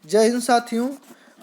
जय हिंद साथियों,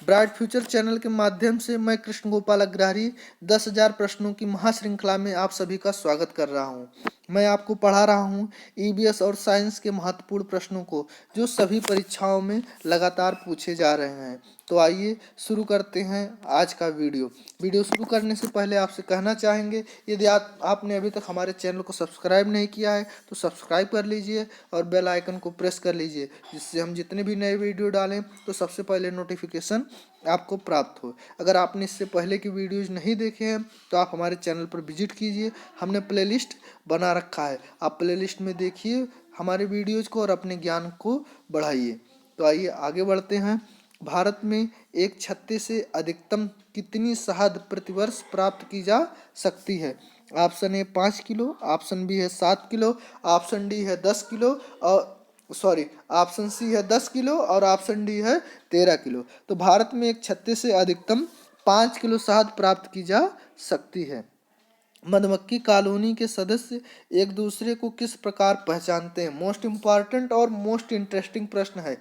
bright future channel के माध्यम से मैं कृष्ण गोपाल अग्रहारी 10,000 प्रश्नों की महाश्रृंखला में आप सभी का स्वागत कर रहा हूं। मैं आपको पढ़ा रहा हूं ईवीएस और साइंस के महत्वपूर्ण प्रश्नों को, जो सभी परीक्षाओं में लगातार पूछे जा रहे हैं। तो आइए शुरू करते हैं आज का वीडियो शुरू करने से पहले आपसे कहना चाहेंगे, यदि आपने अभी तक हमारे चैनल को सब्सक्राइब नहीं किया है तो सब्सक्राइब कर लीजिए और बेल आइकन को प्रेस कर लीजिए, जिससे हम जितने भी नए वीडियो डालें तो सबसे पहले नोटिफिकेशन आपको प्राप्त हो। अगर आपने इससे पहले की वीडियोज नहीं देखे हैं तो आप हमारे चैनल पर विजिट कीजिए। हमने प्लेलिस्ट बना रखा है, आप प्लेलिस्ट में देखिए हमारे वीडियोज को और अपने ज्ञान को बढ़ाइए। तो आइए आगे बढ़ते हैं। भारत में एक छत्ते से अधिकतम कितनी शहद प्रतिवर्ष प्राप्त की जा सकती है? Option A 5 kilo, option B है 7 किलो, ऑप्शन डी है 10 किलो और ऑप्शन सी है 10 किलो और ऑप्शन डी है 13 किलो। तो भारत में एक छत्ते से अधिकतम 5 किलो शहद प्राप्त की जा सकती है। मधुमक्खी कॉलोनी के सदस्य एक दूसरे को किस प्रकार पहचानते हैं? मोस्ट इम्पॉर्टेंट और मोस्ट इंटरेस्टिंग प्रश्न है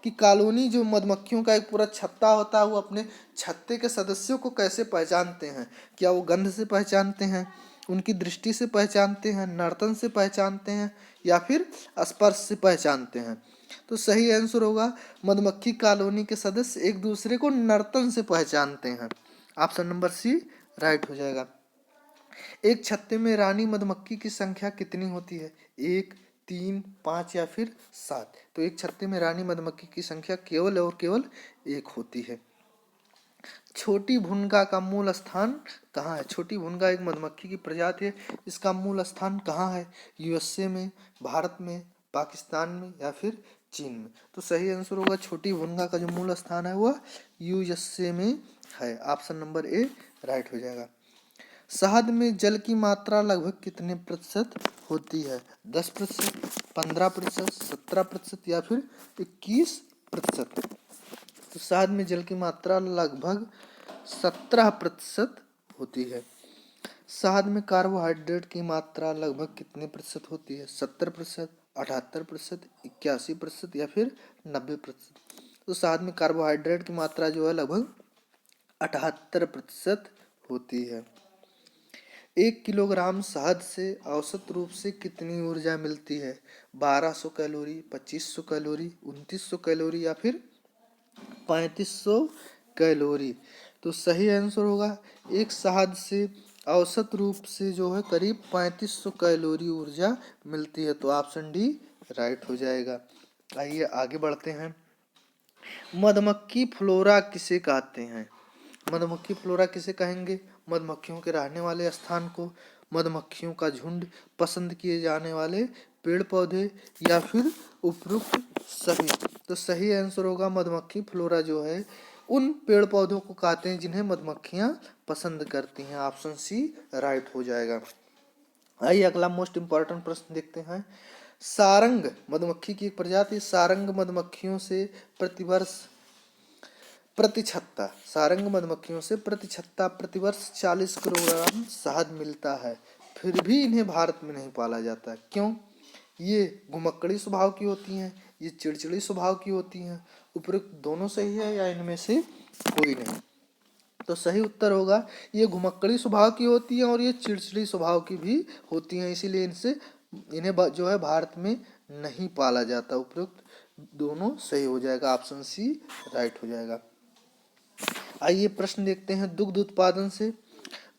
कि कॉलोनी जो मधुमक्खियों का एक पूरा छत्ता होता है, वो अपने छत्ते के सदस्यों को कैसे पहचानते हैं? क्या वो गंध से पहचानते हैं, उनकी दृष्टि से पहचानते हैं, नर्तन से पहचानते हैं या फिर स्पर्श से पहचानते हैं? तो सही आंसर होगा मधुमक्खी कॉलोनी के सदस्य एक दूसरे को नर्तन से पहचानते हैं। ऑप्शन नंबर सी राइट हो जाएगा। एक छत्ते में रानी मधुमक्खी की संख्या कितनी होती है? 1, 3, 5 या फिर 7? तो एक छत्ते में रानी मधुमक्खी की संख्या केवल और केवल 1 होती है। छोटी भुनगा का मूल स्थान कहाँ है? छोटी भुनगा एक मधुमक्खी की प्रजाति है, इसका मूल स्थान कहाँ है? यूएसए में, भारत में, पाकिस्तान में या फिर चीन में? तो सही आंसर होगा छोटी भुनगा का जो मूल स्थान है वह यूएसए में है। ऑप्शन नंबर ए राइट हो जाएगा। शहद में जल की मात्रा लगभग कितने प्रतिशत होती है? 10%, 15%, 17% या फिर 21%? तो शहद में जल की मात्रा लगभग 17% होती है। शहद में कार्बोहाइड्रेट की मात्रा लगभग कितने प्रतिशत होती है? 70%, 78%, 81% या फिर 90%? तो शहद में कार्बोहाइड्रेट की मात्रा जो है लगभग 78% होती है। 1 किलोग्राम शहद से औसत रूप से कितनी ऊर्जा मिलती है? 1200 कैलोरी, 2500 कैलोरी, 2900 कैलोरी या फिर 3500 कैलोरी? तो सही आंसर होगा एक शहद से औसत रूप से जो है करीब 3500 कैलोरी ऊर्जा मिलती है। तो ऑप्शन डी राइट हो जाएगा। आइए आगे बढ़ते हैं। मधुमक्खी फ्लोरा किसे कहते हैं? मधुमक्खी फ्लोरा किसे कहेंगे? मधुमक्खियों के रहने वाले स्थान को, मधुमक्खियों का झुंड, पसंद किए जाने वाले पेड़ पौधे या फिर उपरोक्त सभी? तो सही आंसर होगा मधुमक्खी फ्लोरा जो है उन पेड़ पौधों को कहते हैं जिन्हें मधुमक्खियां पसंद करती हैं। ऑप्शन सी राइट हो जाएगा। आइए अगला मोस्ट इम्पॉर्टेंट प्रश्न देखते हैं। सारंग मधुमक्खी की एक प्रजाति सारंग मधुमक्खियों से प्रतिवर्ष प्रतिछत्ता सारंग मधुमक्खियों से प्रतिछत्ता प्रतिवर्ष 40 किलोग्राम शहद मिलता है, फिर भी इन्हें भारत में नहीं पाला जाता। क्यों? ये घुमक्कड़ी स्वभाव की होती हैं, ये चिड़चिड़ी स्वभाव की होती हैं, उपरोक्त दोनों सही है या इनमें से कोई नहीं? तो सही उत्तर होगा ये घुमक्कड़ी स्वभाव की होती हैं और ये चिड़चिड़ी स्वभाव की भी होती हैं, इसीलिए इन्हें जो है भारत में नहीं पाला जाता। उपरोक्त दोनों सही हो जाएगा। ऑप्शन सी राइट हो जाएगा। आइए प्रश्न देखते हैं दुग्ध उत्पादन से।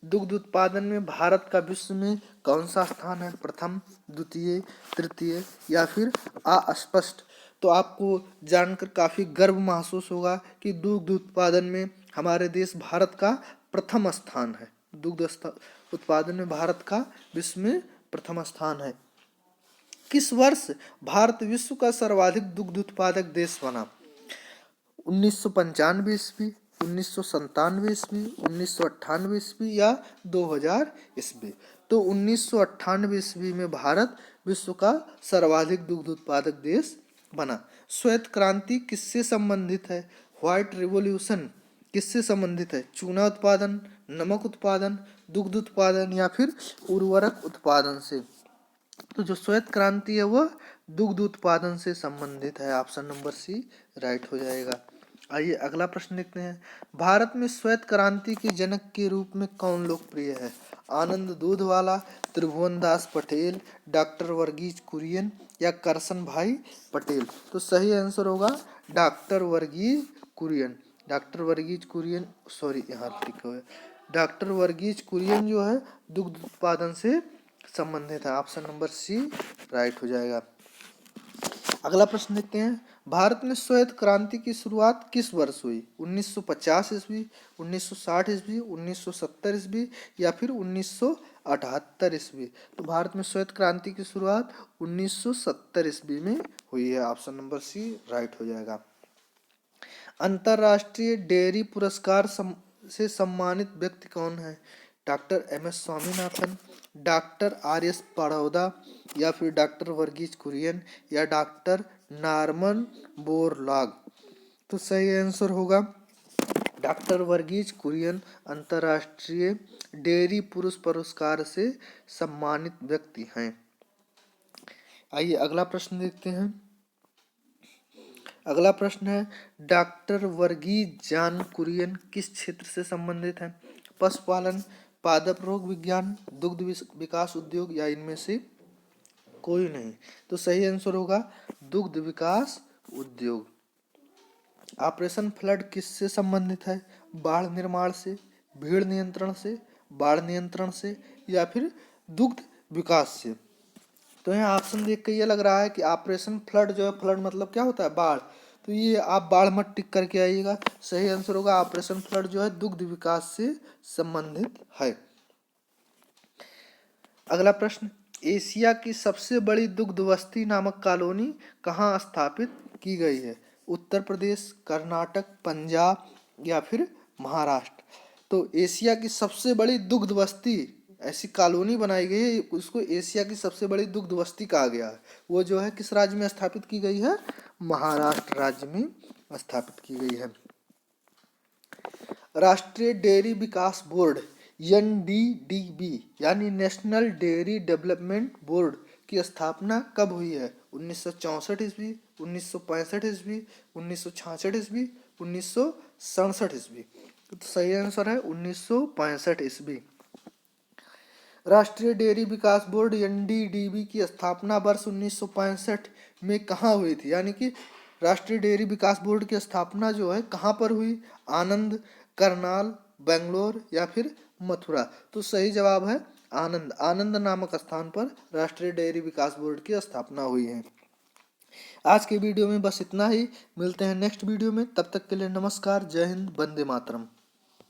दुग्ध उत्पादन में भारत का विश्व में कौन सा स्थान है? प्रथम, द्वितीय, तृतीय या फिर अस्पष्ट? तो आपको जानकर काफी गर्व महसूस होगा कि दुग्ध उत्पादन में हमारे देश भारत का प्रथम स्थान है। उत्पादन में भारत का विश्व में प्रथम स्थान है। किस वर्ष भारत विश्व का सर्वाधिक दुग्ध उत्पादक देश बना? 1995 ईस्वी, 1997 ईस्वी, 1998 ईस्वी या 2000 ईस्वी? तो 1998 ईस्वी में भारत विश्व का सर्वाधिक दुग्ध उत्पादक देश बना। श्वेत क्रांति किससे संबंधित है? व्हाइट रिवॉल्यूशन किससे संबंधित है? चूना उत्पादन, नमक उत्पादन, दुग्ध उत्पादन या फिर उर्वरक उत्पादन से? तो जो श्वेत क्रांति है वह दुग्ध उत्पादन से संबंधित है। ऑप्शन नंबर सी राइट हो जाएगा। आइए अगला प्रश्न देखते हैं। भारत में श्वेत क्रांति के जनक के रूप में कौन लोकप्रिय है? आनंद दूधवाला, त्रिभुवन दास पटेल, डॉक्टर वर्गीज कुरियन या करसन भाई पटेल? तो सही आंसर होगा doctor Varghese Kurien. Doctor Varghese Kurien, sorry यहाँ लिखा हुआ है, डॉक्टर वर्गीज कुरियन जो है दुग्ध उत्पादन से संबंधित है। ऑप्शन नंबर सी राइट हो जाएगा। अगला प्रश्न देखते हैं। भारत में श्वेत क्रांति की शुरुआत किस वर्ष हुई? 1950 ईस्वी, 1960 ईस्वी, 1970 ईस्वी या फिर 1978 ईस्वी? तो भारत में श्वेत क्रांति की शुरुआत 1970 ईस्वी में हुई है। ऑप्शन नंबर सी राइट हो जाएगा। अंतर्राष्ट्रीय डेयरी पुरस्कार से सम्मानित व्यक्ति कौन है? Doctor M S. Swaminathan, doctor R S. Paroda या फिर डॉक्टर वर्गीज कुरियन या डॉक्टर नॉर्मन बोरलॉग? तो सही आंसर होगा डॉक्टर वर्गीज कुरियन अंतर्राष्ट्रीय डेयरी पुरस्कार से सम्मानित व्यक्ति हैं। आइए अगला प्रश्न देखते हैं। अगला प्रश्न है, डॉक्टर वर्गीज जान कुरियन किस क्षेत्र से संबंधित हैं? पशुपालन, पादप रोग विज्ञान, दुग्ध विकास उद्योग या इनमें से कोई नहीं? तो सही आंसर होगा दुग्ध विकास उद्योग। ऑपरेशन फ्लड किससे संबंधित है? बाढ़ निर्माण से, भीड़ नियंत्रण से, बाढ़ नियंत्रण से या फिर दुग्ध विकास से? तो यहाँ ऑप्शन देख के ये लग रहा है कि ऑपरेशन फ्लड जो है, फ्लड मतलब क्या होता है? बाढ़। तो ये आप बाढ़ मत टिक करके आइएगा। सही आंसर होगा ऑपरेशन फ्लड जो है दुग्ध विकास से संबंधित है। अगला प्रश्न, एशिया की सबसे बड़ी दुग्ध वस्ती नामक कॉलोनी कहाँ स्थापित की गई है? उत्तर प्रदेश, कर्नाटक, पंजाब या फिर महाराष्ट्र? तो एशिया की सबसे बड़ी दुग्ध बस्ती, ऐसी कॉलोनी बनाई गई है, उसको एशिया की सबसे बड़ी दुग्ध बस्ती कहा गया है। वो जो है किस राज्य में स्थापित की गई है? महाराष्ट्र राज्य में स्थापित की गई है। राष्ट्रीय डेयरी विकास बोर्ड NDDB यानी नेशनल डेयरी डेवलपमेंट बोर्ड की स्थापना कब हुई है? 1964 ईस्वी, 1965 ईस्वी, 1966 ईस्वी, 1967 ईस्वी? तो सही आंसर है 1965 ईस्वी। राष्ट्रीय डेयरी विकास बोर्ड NDDB की स्थापना वर्ष 1965 में कहाँ हुई थी? यानी कि राष्ट्रीय डेयरी विकास बोर्ड की स्थापना जो है कहाँ पर हुई? आनंद, करनाल, बेंगलोर या फिर मथुरा? तो सही जवाब है आनंद। आनंद नामक स्थान पर राष्ट्रीय डेयरी विकास बोर्ड की स्थापना हुई है। आज के वीडियो में बस इतना ही। मिलते हैं नेक्स्ट वीडियो में, तब तक के लिए नमस्कार, जय हिंद, वंदे मातरम।